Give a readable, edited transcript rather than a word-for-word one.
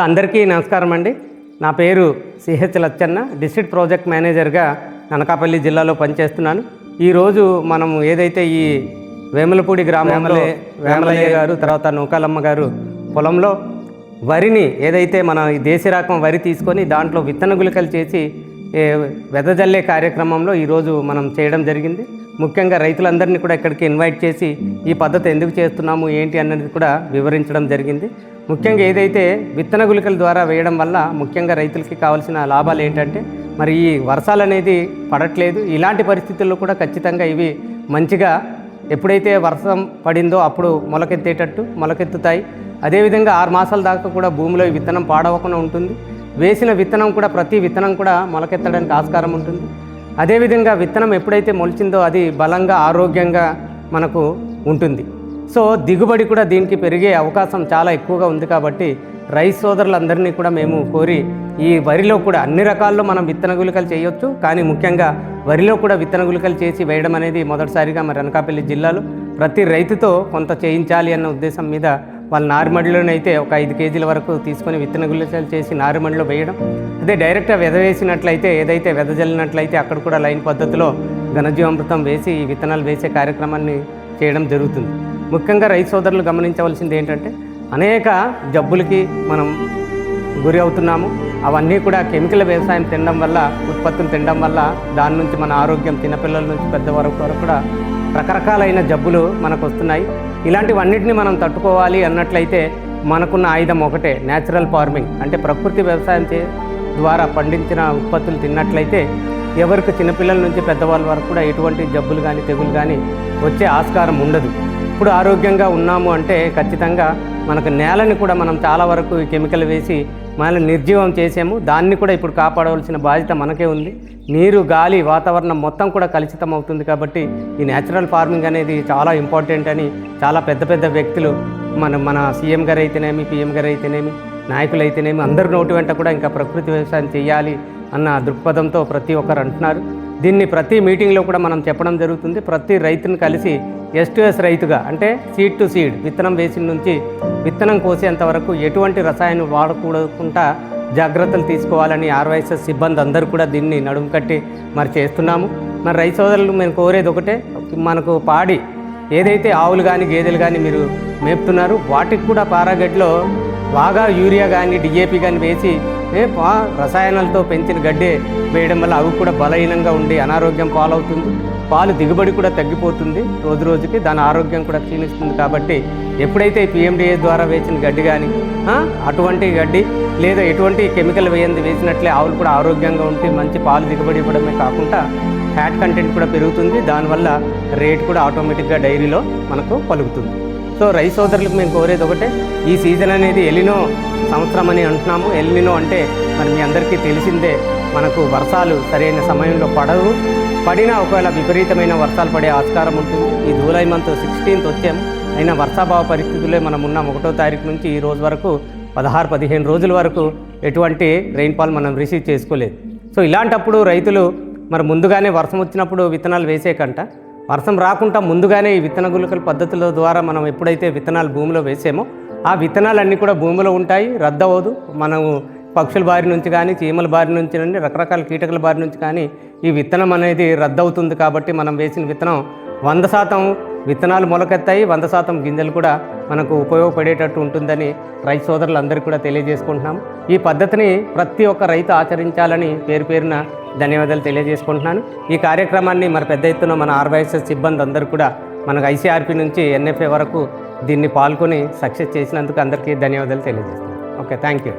అందరికీ నమస్కారం అండి. నా పేరు సిహెచ్ లచ్చన్న, డిస్ట్రిక్ట్ ప్రాజెక్ట్ మేనేజర్గా అనకాపల్లి జిల్లాలో పనిచేస్తున్నాను. ఈరోజు మనం ఏదైతే ఈ వేములపూడి గ్రామంలో వేమలయ్య గారు తర్వాత నూకాలమ్మ గారు పొలంలో వరిని ఏదైతే మన దేశీ రకం వరి తీసుకొని దాంట్లో విత్తన గుళికలు చేసి వెదజల్లే కార్యక్రమంలో ఈరోజు మనం చేయడం జరిగింది. ముఖ్యంగా రైతులందరినీ కూడా ఇక్కడికి ఇన్వైట్ చేసి ఈ పద్ధతి ఎందుకు చేస్తున్నాము ఏంటి అన్నది కూడా వివరించడం జరిగింది. ముఖ్యంగా ఏదైతే విత్తన గుళికల ద్వారా వేయడం వల్ల ముఖ్యంగా రైతులకి కావాల్సిన లాభాలు ఏంటంటే, మరి ఈ వర్షాలు అనేది పడట్లేదు. ఇలాంటి పరిస్థితుల్లో కూడా ఖచ్చితంగా ఇవి మంచిగా ఎప్పుడైతే వర్షం పడిందో అప్పుడు మొలకెత్తుతాయి. అదేవిధంగా 6 మాసాల దాకా కూడా భూమిలో ఈ విత్తనం పాడవకుండా ఉంటుంది. వేసిన విత్తనం కూడా ప్రతి విత్తనం కూడా మొలకెత్తడానికి ఆస్కారం ఉంటుంది. అదేవిధంగా విత్తనం ఎప్పుడైతే మొలిచిందో అది బలంగా ఆరోగ్యంగా మనకు ఉంటుంది. సో దిగుబడి కూడా దీనికి పెరిగే అవకాశం చాలా ఎక్కువగా ఉంది. కాబట్టి రైతు సోదరులందరినీ కూడా మేము కోరి ఈ వరిలో కూడా అన్ని రకాల్లో మనం విత్తన గుళికలు చేయొచ్చు, కానీ ముఖ్యంగా వరిలో కూడా విత్తన గుళికలు చేసి వేయడం అనేది మొదటిసారిగా మరి అనకాపల్లి జిల్లాలో ప్రతి రైతుతో కొంత చేయించాలి అన్న ఉద్దేశం మీద వాళ్ళ నారుమడిలోనైతే ఒక 5 కేజీల వరకు తీసుకొని విత్తన గుళికలు చేసి నారుమడిలో వేయడం. అదే డైరెక్ట్గా వెదవేసినట్లయితే ఏదైతే వెదజల్లినట్లయితే అక్కడ కూడా లైన్ పద్ధతిలో ఘనజీవామృతం వేసి ఈ విత్తనాలు వేసే కార్యక్రమాన్ని చేయడం జరుగుతుంది. ముఖ్యంగా రైతు సోదరులు గమనించవలసింది ఏంటంటే, అనేక జబ్బులకి మనం గురి అవుతున్నాము. అవన్నీ కూడా కెమికల్ వ్యవసాయం తినడం వల్ల, ఉత్పత్తులు తినడం వల్ల దాని నుంచి మన ఆరోగ్యం చిన్నపిల్లల నుంచి పెద్ద వరకు కూడా రకరకాలైన జబ్బులు మనకు వస్తున్నాయి. ఇలాంటివన్నిటిని మనం తట్టుకోవాలి అన్నట్లయితే మనకున్న ఆయుధం ఒకటే, న్యాచురల్ ఫార్మింగ్. అంటే ప్రకృతి వ్యవసాయం ద్వారా పండించిన ఉత్పత్తులు తిన్నట్లయితే ఎవరికి చిన్నపిల్లల నుంచి పెద్దవాళ్ళ వరకు కూడా ఎటువంటి జబ్బులు కానీ తెగులు కానీ వచ్చే ఆస్కారం ఉండదు. ఇప్పుడు ఆరోగ్యంగా ఉన్నాము అంటే ఖచ్చితంగా మనకు నేలని కూడా మనం చాలా వరకు కెమికల్ వేసి మనల్ని నిర్జీవం చేసాము. దాన్ని కూడా ఇప్పుడు కాపాడవలసిన బాధ్యత మనకే ఉంది. నీరు, గాలి, వాతావరణం మొత్తం కూడా కలుషితం అవుతుంది. కాబట్టి ఈ న్యాచురల్ ఫార్మింగ్ అనేది చాలా ఇంపార్టెంట్ అని చాలా పెద్ద పెద్ద వ్యక్తులు మన సీఎం గారు అయితేనేమి, పిఎం గారు అయితేనేమి, నాయకులు అయితేనేమి అందరి నోటి వెంట కూడా ఇంకా ప్రకృతి వ్యవసాయం చేయాలి అన్న దృక్పథంతో ప్రతి ఒక్కరు అంటున్నారు. దీన్ని ప్రతి మీటింగ్లో కూడా మనం చెప్పడం జరుగుతుంది. ప్రతి రైతుని కలిసి S2S రైతుగా, అంటే సీడ్ టు సీడ్, విత్తనం వేసిన నుంచి విత్తనం కోసేంత వరకు ఎటువంటి రసాయనం వాడకుండా జాగ్రత్తలు తీసుకోవాలని RYSS సిబ్బంది అందరూ కూడా దీన్ని నడుము కట్టి మరి చేస్తున్నాము. మరి రైతు సోదరులు మేము కోరేది ఒకటే, మనకు పాడి ఏదైతే ఆవులు కానీ గేదెలు కానీ మీరు మేపుతున్నారు వాటికి కూడా పారాగడ్డిలో బాగా యూరియా కానీ DAP కానీ వేసి రసాయనాలతో పెంచిన గడ్డే వేయడం వల్ల అవి కూడా బలహీనంగా ఉండి అనారోగ్యం పాలవుతుంది. పాలు దిగుబడి కూడా తగ్గిపోతుంది రోజు రోజుకి, దాని ఆరోగ్యం కూడా క్షీణిస్తుంది. కాబట్టి ఎప్పుడైతే PMDA ద్వారా వేసిన గడ్డి కానీ అటువంటి గడ్డి లేదా ఎటువంటి కెమికల్ వేసినట్లే ఆవులు కూడా ఆరోగ్యంగా ఉంటే మంచి పాలు దిగుబడి ఇవ్వడమే కాకుండా ఫ్యాట్ కంటెంట్ కూడా పెరుగుతుంది. దానివల్ల రేట్ కూడా ఆటోమేటిక్గా డైరీలో మనకు పలుకుతుంది. సో రైతు సోదరులకు మేము కోరేది ఒకటే, ఈ సీజన్ అనేది ఎలినో సంవత్సరం అని అంటున్నాము. ఎలినో అంటే మరి మీ అందరికీ తెలిసిందే, మనకు వర్షాలు సరైన సమయంలో పడినా ఒకవేళ విపరీతమైన వర్షాలు పడే ఆస్కారం ఉంటుంది. ఈ జూలై మంత్ 16th వచ్చాము, అయినా వర్షాభావ పరిస్థితుల్లో మనం ఉన్నాం. 1వ తారీఖు నుంచి ఈ రోజు వరకు 16-15 రోజుల వరకు ఎటువంటి రెయిన్ఫాల్ మనం రిసీవ్ చేసుకోలేదు. సో ఇలాంటప్పుడు రైతులు మరి ముందుగానే వర్షం వచ్చినప్పుడు విత్తనాలు వేసేకంట, వర్షం రాకుండా ముందుగానే ఈ విత్తన గుళికల పద్ధతుల ద్వారా మనం ఎప్పుడైతే విత్తనాలు భూమిలో వేసామో ఆ విత్తనాలన్నీ కూడా భూమిలో ఉంటాయి, రద్దవదు. మనం పక్షుల బారి నుంచి కానీ, చీమల బారి నుంచి కానీ, రకరకాల కీటకల బారి నుంచి కానీ ఈ విత్తనం అనేది రద్దవుతుంది. కాబట్టి మనం వేసిన విత్తనం 100% విత్తనాలు మొలకెత్తాయి, 100% గింజలు కూడా మనకు ఉపయోగపడేటట్టు ఉంటుందని రైతు సోదరులందరికీ కూడా తెలియజేసుకుంటున్నాము. ఈ పద్ధతిని ప్రతి ఒక్క రైతు ఆచరించాలని పేరున ధన్యవాదాలు తెలియజేసుకుంటున్నాను. ఈ కార్యక్రమాన్ని మరి పెద్ద ఎత్తున మన RYSS సిబ్బంది అందరూ కూడా మనకు ICRP నుంచి NFA వరకు దీన్ని పాల్గొని సక్సెస్ చేసినందుకు అందరికీ ధన్యవాదాలు తెలియజేస్తున్నాను. Okay, thank you.